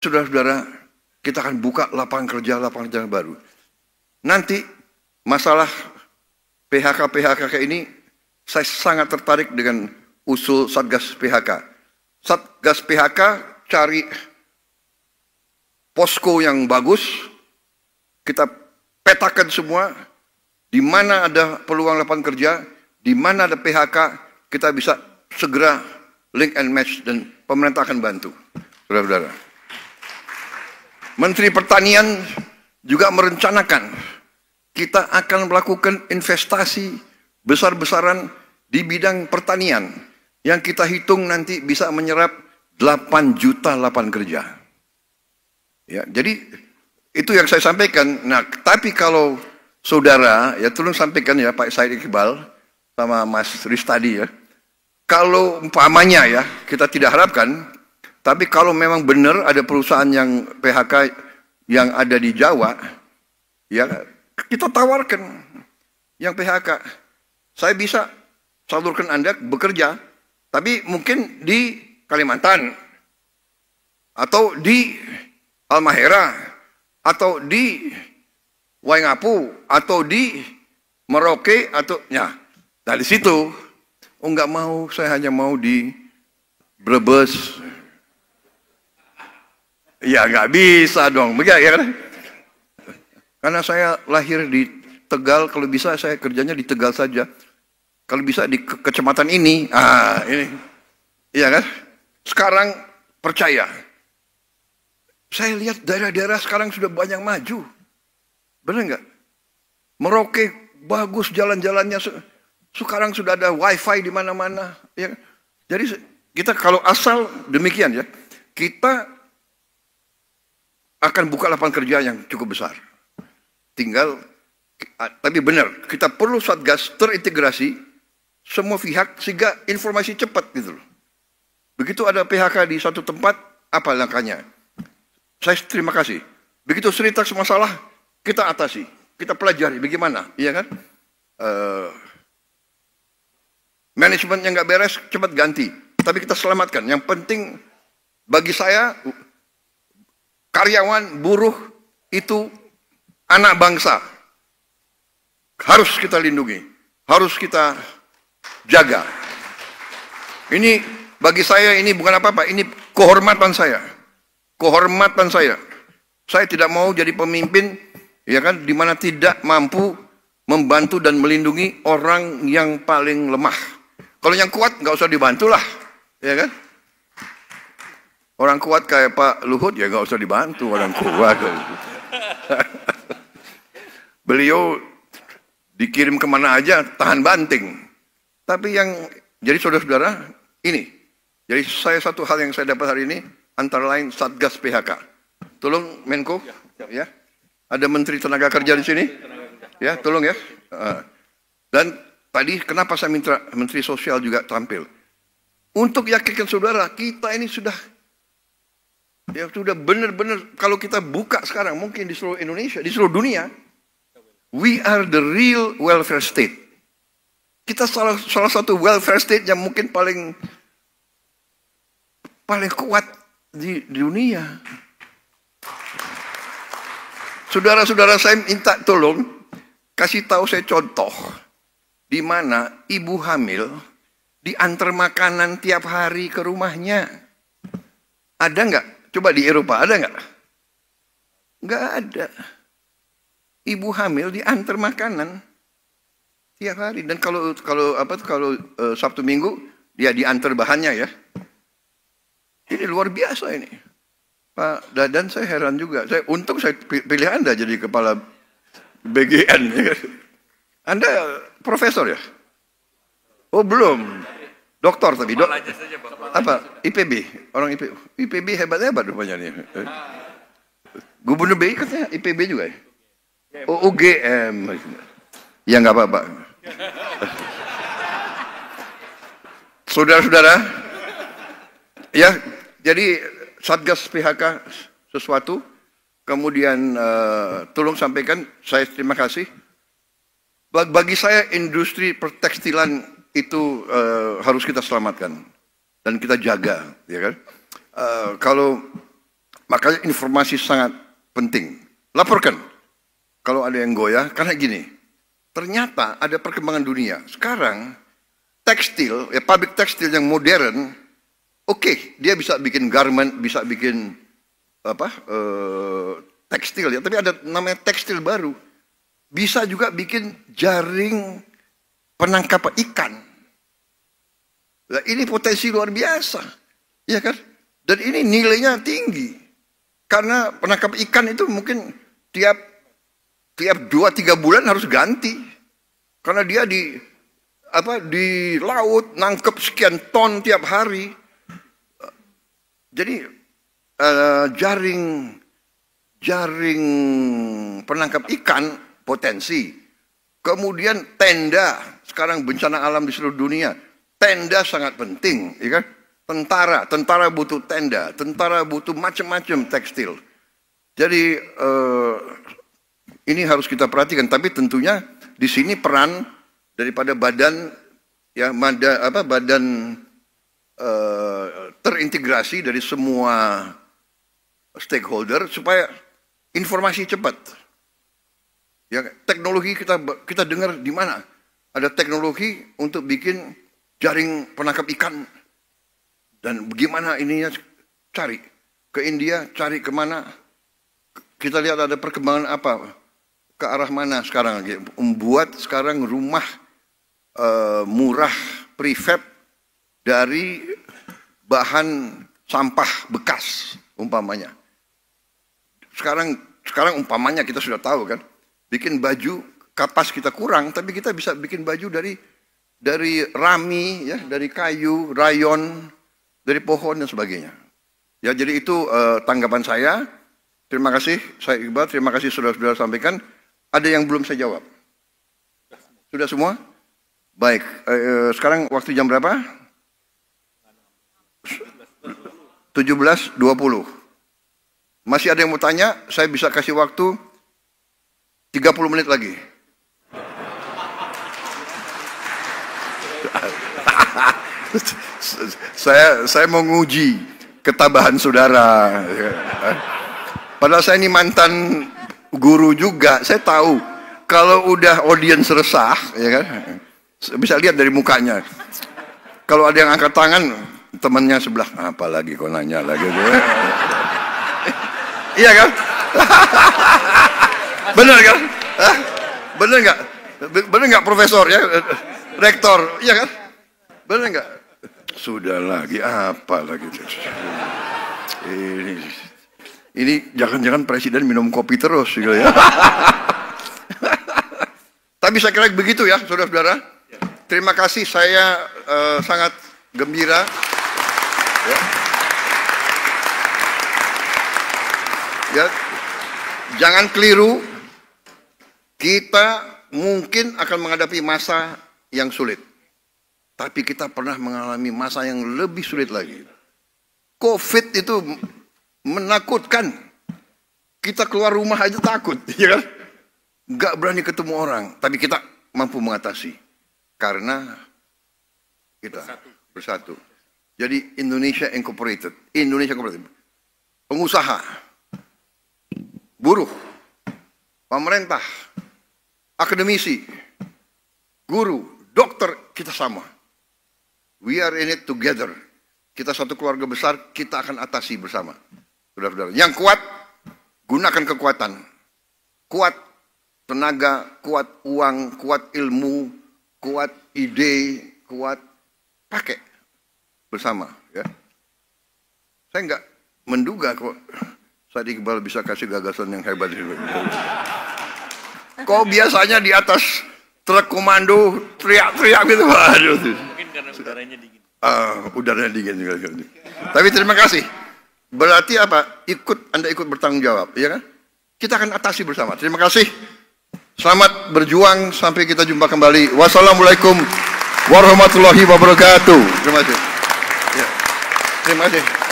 saudara-saudara, kita akan buka lapangan kerja baru. Nanti masalah PHK ini, saya sangat tertarik dengan usul Satgas PHK. Satgas PHK cari posko yang bagus, kita petakan semua, di mana ada peluang lapangan kerja, di mana ada PHK, kita bisa segera link and match dan pemerintah akan bantu, saudara-saudara. Menteri Pertanian juga merencanakan kita akan melakukan investasi besar-besaran di bidang pertanian yang kita hitung nanti bisa menyerap 8 juta lapangan kerja. Ya, jadi itu yang saya sampaikan. Nah, tapi kalau saudara, ya tolong sampaikan ya Pak Said Iqbal sama Mas Riz tadi ya. Kalau umpamanya ya, kita tidak harapkan, tapi kalau memang benar ada perusahaan yang PHK yang ada di Jawa, ya kita tawarkan yang PHK. Saya bisa salurkan Anda bekerja, tapi mungkin di Kalimantan, atau di Halmahera, atau di Waingapu, atau di Merauke, atau ya dari situ. Oh nggak mau, saya hanya mau di Brebes. Ya nggak bisa dong, begitu ya kan? Karena saya lahir di Tegal, kalau bisa saya kerjanya di Tegal saja. Kalau bisa di kecamatan ini, ini, iya kan? Sekarang percaya, saya lihat daerah-daerah sekarang sudah banyak maju, benar nggak? Merauke bagus jalan-jalannya. Sekarang sudah ada wifi di mana-mana. Ya. Jadi kita kalau asal demikian ya, kita akan buka lapangan kerja yang cukup besar. Tinggal, tapi benar, kita perlu Satgas terintegrasi semua pihak sehingga informasi cepat gitu loh. Begitu ada PHK di satu tempat, apa langkahnya? Saya terima kasih. Begitu cerita masalah, kita atasi, kita pelajari bagaimana, iya kan? Manajemen yang nggak beres cepat ganti, tapi kita selamatkan. Yang penting bagi saya karyawan, buruh itu anak bangsa, harus kita lindungi, harus kita jaga. Ini bagi saya ini bukan apa-apa, ini kehormatan saya, kehormatan saya. Saya tidak mau jadi pemimpin, ya kan, di mana tidak mampu membantu dan melindungi orang yang paling lemah. Kalau yang kuat nggak usah dibantulah, ya kan? Orang kuat kayak Pak Luhut ya nggak usah dibantu orang kuat. Beliau dikirim kemana aja tahan banting. Tapi yang jadi saudara-saudara ini, jadi saya satu hal yang saya dapat hari ini antara lain Satgas PHK. Tolong Menko, ya. Ada Menteri Tenaga Kerja di sini, ya tolong ya. Dan tadi kenapa saya minta Menteri Sosial juga tampil? Untuk yakinkan saudara, kita ini sudah benar-benar kalau kita buka sekarang mungkin di seluruh Indonesia, di seluruh dunia, we are the real welfare state. Kita salah satu welfare state yang mungkin paling kuat di dunia. Saudara-saudara saya minta tolong kasih tahu saya contoh di mana ibu hamil diantar makanan tiap hari ke rumahnya. Ada nggak? Coba di Eropa ada nggak? Nggak ada. Ibu hamil diantar makanan tiap hari. Dan kalau Sabtu Minggu dia diantar bahannya ya. Ini luar biasa ini. Pak Dadan saya heran juga. Untung saya pilih Anda jadi kepala BGN. Anda profesor ya? Oh belum. Doktor tapi apa? IPB. Orang IPB hebat-hebat rupanya nih. Gubernur BI katanya IPB juga ya? Oh UGM. Ya nggak apa-apa. Saudara-saudara, ya jadi Satgas PHK sesuatu, kemudian tolong sampaikan, saya terima kasih. Bagi saya industri pertekstilan itu harus kita selamatkan dan kita jaga, ya kan? Kalau Makanya informasi sangat penting. Laporkan kalau ada yang goyah, karena gini, ternyata ada perkembangan dunia. Sekarang tekstil, ya pabrik tekstil yang modern, oke, dia bisa bikin garment, bisa bikin tekstil ya, tapi ada namanya tekstil baru. Bisa juga bikin jaring penangkap ikan. Nah, ini potensi luar biasa, ya kan? Dan ini nilainya tinggi. Karena penangkap ikan itu mungkin tiap 2-3 bulan harus ganti. Karena dia di laut nangkep sekian ton tiap hari. Jadi jaring penangkap ikan potensi. Kemudian tenda, sekarang bencana alam di seluruh dunia, tenda sangat penting, ya kan? Tentara butuh tenda, tentara butuh macam-macam tekstil. Jadi ini harus kita perhatikan. Tapi tentunya di sini peran daripada badan terintegrasi dari semua stakeholder supaya informasi cepat. Ya, teknologi kita dengar di mana? Ada teknologi untuk bikin jaring penangkap ikan. Dan bagaimana ininya cari ke India, cari kemana? Kita lihat ada perkembangan apa, ke arah mana sekarang lagi. Membuat sekarang rumah murah prefab dari bahan sampah bekas umpamanya. Sekarang umpamanya kita sudah tahu kan, bikin baju kapas kita kurang, tapi kita bisa bikin baju dari rami, ya, dari kayu, rayon, dari pohon dan sebagainya. Ya, jadi itu tanggapan saya. Terima kasih, saya Iqbal. Terima kasih saudara-saudara sampaikan. Ada yang belum saya jawab? Sudah semua? Baik. Sekarang waktu jam berapa? 17.20. Masih ada yang mau tanya? Saya bisa kasih waktu 30 menit lagi. Saya mau nguji ketabahan saudara. Padahal saya ini mantan guru juga. Saya tahu kalau udah audiens resah, ya kan, bisa lihat dari mukanya. Kalau ada yang angkat tangan, temannya sebelah, apalagi kau nanya lagi. Iya kan? Bener kan? Bener nggak? Bener nggak profesor ya, rektor, iya kan? Bener nggak? Sudah lagi apa lagi? Ini jangan-jangan presiden minum kopi terus, gitu ya. Tapi saya kira begitu ya, saudara-saudara. Terima kasih, saya sangat gembira. Ya. Ya, jangan keliru. Kita mungkin akan menghadapi masa yang sulit. Tapi kita pernah mengalami masa yang lebih sulit lagi. COVID itu menakutkan. Kita keluar rumah aja takut, ya kan? Nggak berani ketemu orang. Tapi kita mampu mengatasi. Karena kita bersatu. Jadi Indonesia Incorporated. Pengusaha, buruh, pemerintah, akademisi, guru, dokter, kita sama. We are in it together. Kita satu keluarga besar, kita akan atasi bersama. Saudara-saudara, yang kuat, gunakan kekuatan. Kuat tenaga, kuat uang, kuat ilmu, kuat ide, kuat pakai bersama. Ya. Saya nggak menduga kok Said Iqbal bisa kasih gagasan yang hebat. Kok biasanya di atas truk komando teriak-teriak gitu. Waduh. Mungkin karena udaranya dingin. Udaranya dingin. Tapi terima kasih. Berarti apa? Anda ikut bertanggung jawab, ya kan? Kita akan atasi bersama. Terima kasih. Selamat berjuang sampai kita jumpa kembali. Wassalamualaikum warahmatullahi wabarakatuh. Terima kasih. Ya. Terima kasih.